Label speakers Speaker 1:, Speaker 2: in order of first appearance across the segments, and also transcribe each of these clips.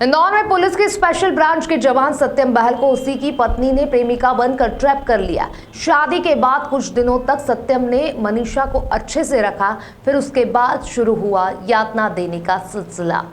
Speaker 1: इंदौर में पुलिस की special branch के जवान सत्यम बहल को उसी की पत्नी ने प्रेमिका बनकर ट्रैप कर लिया। शादी के बाद कुछ दिनों तक सत्यम ने मनीषा को अच्छे से रखा, फिर उसके बाद शुरू हुआ यातना देने का सिलसिला।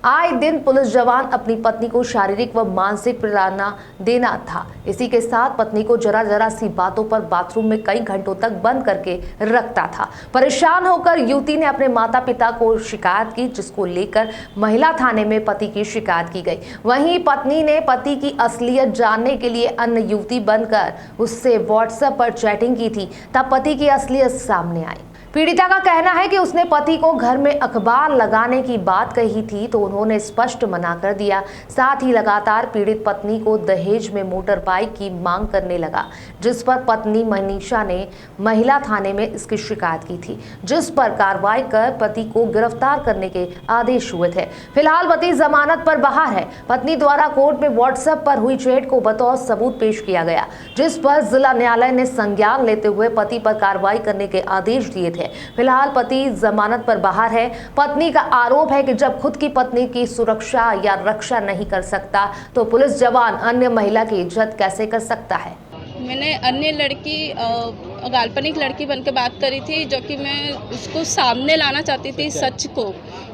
Speaker 1: आए दिन पुलिस जवान अपनी पत्नी को शारीरिक व मानसिक प्रेरणा देना था। इसी के साथ पत्नी को जरा जरा सी बातों पर बाथरूम में कई घंटों तक बंद करके रखता था। परेशान होकर युवती ने अपने माता पिता को शिकायत की, जिसको लेकर महिला थाने में पति की शिकायत की गई। वहीं पत्नी ने पति की असलियत जानने के लिए अन्य युवती बनकर उससे व्हाट्सएप पर चैटिंग की थी, तब पति की असलियत सामने आई। पीड़िता का कहना है कि उसने पति को घर में अखबार लगाने की बात कही थी, तो उन्होंने स्पष्ट मना कर दिया। साथ ही लगातार पीड़ित पत्नी को दहेज में मोटर बाइक की मांग करने लगा, जिस पर पत्नी मनीषा ने महिला थाने में इसकी शिकायत की थी, जिस पर कार्रवाई कर पति को गिरफ्तार करने के आदेश हुए थे। फिलहाल पति जमानत पर बाहर है। पत्नी द्वारा कोर्ट में व्हाट्सएप पर हुई चैट को बतौर सबूत पेश किया गया, जिस पर जिला न्यायालय ने संज्ञान लेते हुए पति पर कार्रवाई करने के आदेश दिए थे। फिलहाल पति जमानत पर बाहर है। पत्नी का आरोप है कि जब खुद की पत्नी की सुरक्षा या रक्षा नहीं कर सकता, तो पुलिस जवान अन्य महिला की इज्जत कैसे कर सकता है।
Speaker 2: मैंने अन्य लड़की काल्पनिक लड़की बन के बात करी थी, जो कि मैं उसको सामने लाना चाहती थी सच को,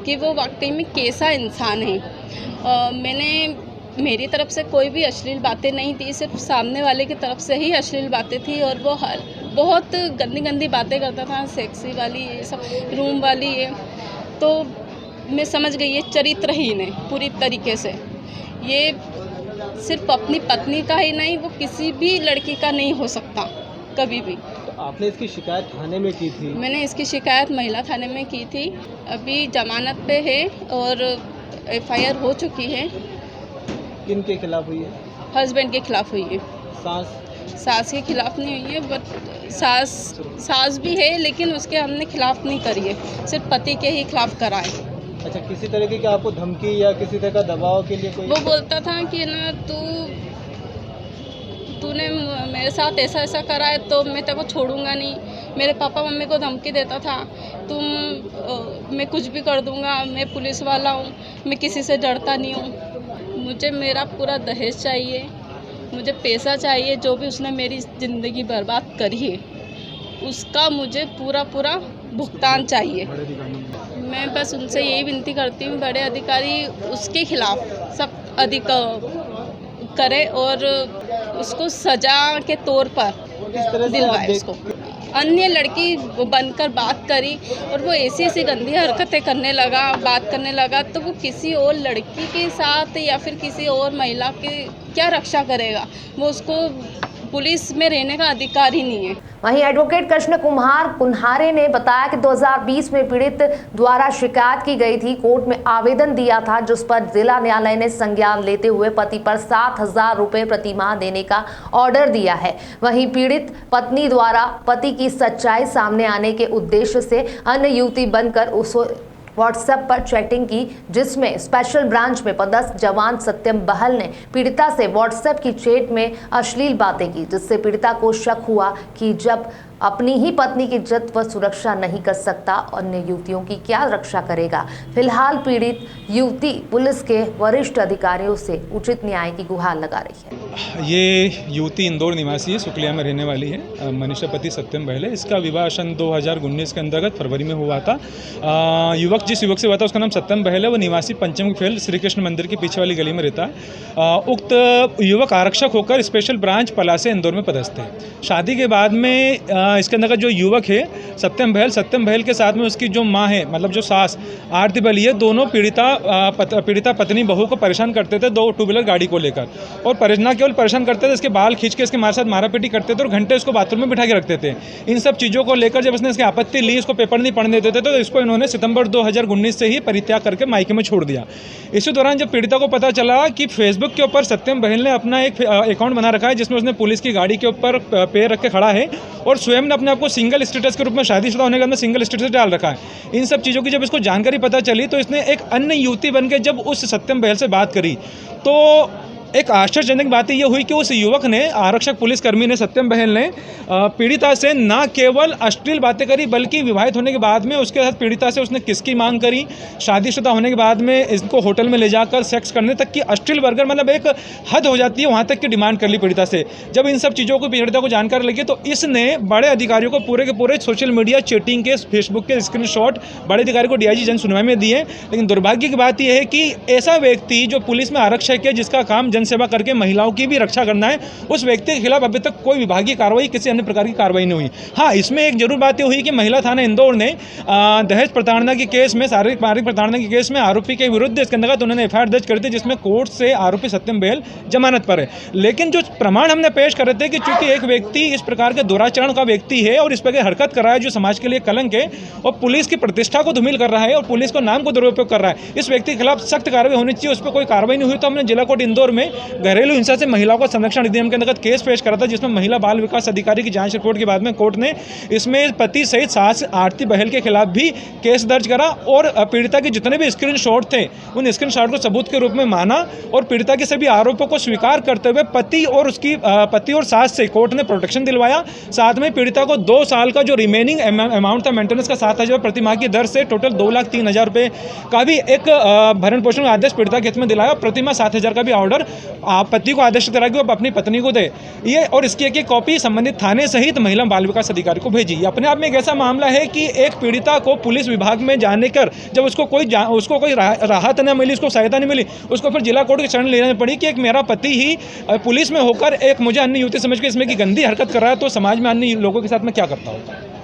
Speaker 2: कि वो वाकई में कैसा इंसान है। मैंने मेरी तरफ से कोई भी अश्लील बातें नहीं थी, सिर्फ सामने वाले की तरफ से ही अश्लील बातें थी। और वो बहुत गंदी गंदी बातें करता था, सेक्सी वाली, ये सब रूम वाली, ये तो मैं समझ गई ये चरित्रहीन है पूरी तरीके से। ये सिर्फ अपनी पत्नी का ही नहीं, वो किसी भी लड़की का नहीं हो सकता कभी भी।
Speaker 3: तो आपने इसकी शिकायत थाने में की थी?
Speaker 2: मैंने इसकी शिकायत महिला थाने में की थी। अभी जमानत पे है और FIR हो चुकी है।
Speaker 3: किन के खिलाफ हुई है?
Speaker 2: हस्बैंड के खिलाफ हुई है। सास के खिलाफ नहीं हुई है, बट सास भी है, लेकिन उसके हमने खिलाफ नहीं करी है, सिर्फ पति के ही खिलाफ करा है।
Speaker 3: अच्छा, किसी तरह की क्या आपको धमकी या किसी तरह का दबाव के लिए कोई? वो
Speaker 2: बोलता था कि ना तूने मेरे साथ ऐसा ऐसा करा है तो मैं तेरे को छोड़ूंगा नहीं। मेरे पापा मम्मी को धमकी देता था, मैं कुछ भी कर दूंगा, मैं पुलिस वाला हूँ, मैं किसी से डरता नहीं हूँ। मुझे मेरा पूरा दहेज चाहिए, मुझे पैसा चाहिए। जो भी उसने मेरी ज़िंदगी बर्बाद करी है उसका मुझे पूरा भुगतान चाहिए। मैं बस उनसे यही विनती करती हूँ, बड़े अधिकारी उसके खिलाफ सख्त अधिक करे और उसको सजा के तौर पर दिलवाए उसको। अन्य लड़की बनकर बात करी और वो ऐसी गंदी हरकतें करने लगा, बात करने लगा, तो वो किसी और लड़की के साथ या फिर किसी और महिला के क्या रक्षा करेगा? वो उसको पुलिस में रहने का अधिकार ही नहीं है।
Speaker 1: वहीं एडवोकेट कृष्ण कुमार कुन्हारे ने बताया कि 2020 में पीड़ित द्वारा शिकायत की गई थी, कोर्ट में आवेदन दिया था, जिस पर जिला न्यायालय ने संज्ञान लेते हुए पति पर 7,000 रुपए प्रतिमाह देने का ऑर्डर दिया है। वहीं पीड़ित पत्नी द्वारा पति की सच्चाई सामने आने के उद्देश्य से अन्य युवती बनकर उस व्हाट्सएप पर चैटिंग की, जिसमें स्पेशल ब्रांच में पदस्थ जवान सत्यम बहल ने पीड़िता से व्हाट्सएप की चैट में अश्लील बातें की, जिससे पीड़िता को शक हुआ कि जब अपनी ही पत्नी की इज्जत व सुरक्षा नहीं कर सकता, अन्य युवतियों की क्या रक्षा करेगा। फिलहाल पीड़ित युवती पुलिस के वरिष्ठ अधिकारियों से उचित न्याय की गुहार लगा रही है।
Speaker 4: ये युवती इंदौर निवासी है, सुकलिया में रहने वाली है। मनीषा पति सत्यम बहल है। इसका विवाह सन 2019 के अंतर्गत फरवरी में हुआ था। जिस युवक से हुआ था उसका नाम सत्यम बहल है। वो निवासी पंचम फेल श्री कृष्ण मंदिर के पीछे वाली गली में रहता है। उक्त युवक आरक्षक होकर स्पेशल ब्रांच पलासे इंदौर में पदस्थ है। शादी के बाद में इसके अंदर जो युवक है सत्यम बहल के साथ में उसकी जो माँ है, मतलब जो सास आरती बली है, दोनों पीड़िता पत्नी बहू को परेशान करते थे 2 टू व्हीलर गाड़ी को लेकर। और न केवल परेशान करते थे, इसके बाल खींच के इसके साथ मारापीटी करते थे और घंटे इसको बाथरूम में बिठा के रखते थे। इन सब चीज़ों को लेकर जब इसने इसकी आपत्ति ली, इसको पेपर नहीं पढ़ने देते थे, तो इसको इन्होंने सितंबर 2019 से ही परित्याग करके मायके में छोड़ दिया। इसी दौरान जब पीड़िता को पता चला कि फेसबुक के ऊपर सत्यम बहल ने अपना एक अकाउंट बना रखा है, जिसमें उसने पुलिस की गाड़ी के ऊपर पैर रख के खड़ा है और स्वयं ने अपने आप को सिंगल स्टेटस के रूप में शादीशुदा होने के अंदर सिंगल स्टेटस डाल रखा है। इन सब चीज़ों की जब इसको जानकारी पता चली, तो इसने एक अन्य युवती बनकर जब उस सत्यम बहल से बात करी, तो एक आश्चर्यजनक बात ये हुई कि उस युवक ने, आरक्षक पुलिसकर्मी ने, सत्यम बहल ने पीड़िता से न केवल अश्लील बातें करी बल्कि विवाहित होने के बाद में उसके साथ पीड़िता से उसने किसकी मांग करी, शादीशुदा होने के बाद में इसको होटल में ले जाकर सेक्स करने तक की अश्लील वर्गर, मतलब एक हद हो जाती है, वहाँ तक की डिमांड कर ली पीड़िता से। जब इन सब चीज़ों को पीड़िता को जानकारी लगी तो इसने बड़े अधिकारियों को पूरे के पूरे सोशल मीडिया चैटिंग के, फेसबुक के स्क्रीनशॉट बड़े अधिकारी को डीआईजी जन सुनवाई में दिए। लेकिन दुर्भाग्य की बात यह है कि ऐसा व्यक्ति जो पुलिस में आरक्षक है, जिसका काम जनसेवा करके महिलाओं की भी रक्षा करना है, उस व्यक्ति के खिलाफ अभी तक कोई विभागीय कार्रवाई, किसी अन्य प्रकार की कार्रवाई नहीं हुई। हाँ, इसमें एक जरूर बात हुई कि महिला थाना इंदौर ने दहेज प्रताड़ना के केस में, शारीरिक प्रताड़ना के केस में आरोपी के विरुद्ध इसके अंतर्गत उन्होंने एफआईआर दर्ज कर दी, जिसमें कोर्ट से आरोपी सत्यम बहल जमानत पर है। लेकिन जो प्रमाण हमने पेश कर रहे थे कि चूंकि एक व्यक्ति इस प्रकार के दुराचरण का व्यक्ति है और इस प्रकार हरकत कर रहा है जो समाज के लिए कलंक है और पुलिस की प्रतिष्ठा को धूमिल कर रहा है और पुलिस को नाम को दुरुपयोग कर रहा है, इस व्यक्ति के खिलाफ सख्त कार्रवाई होनी चाहिए। उस पर कोई कार्रवाई नहीं हुई तो हमने जिला कोर्ट इंदौर में घरेलू हिंसा से महिलाओं को संरक्षण अधिनियम के अंतर्गत केस पेश करा था, जिसमें महिला बाल विकास अधिकारी की जांच रिपोर्ट के बाद में कोर्ट ने इसमें पति सहित सास आरती बहल के खिलाफ भी केस दर्ज करा और पीड़िता के जितने भी स्क्रीनशॉट थे उन स्क्रीनशॉट को सबूत के रूप में माना और पीड़िता के सभी आरोपों को स्वीकार करते हुए पति और सास से कोर्ट ने प्रोटेक्शन दिलवाया। साथ में पीड़िता को 2 साल का जो रिमेनिंग अमाउंट था मेंटेनेंस का 7,000 प्रति माह की दर से टोटल 2,03,000 रुपये का भी एक भरण पोषण का आदेश पीड़िता के हित में दिलाया। प्रति माह 7,000 का भी ऑर्डर पति को आदेश दिलाया कि वो अपनी पत्नी को दे ये, और इसकी एक कॉपी संबंधित थाने सहित महिला बाल विकास अधिकारी को भेजी। अपने आप में एक ऐसा मामला है कि एक पीड़िता को पुलिस विभाग में जाने कर जब उसको कोई राहत न मिली, उसको सहायता नहीं मिली, उसको फिर जिला कोर्ट की शरण लेनी पड़ी कि एक मेरा पति ही पुलिस में होकर एक मुझे अन्य युवती समझ के इसमें की गंदी हरकत कर रहा है, तो समाज में अन्य लोगों के साथ में क्या करता होगा।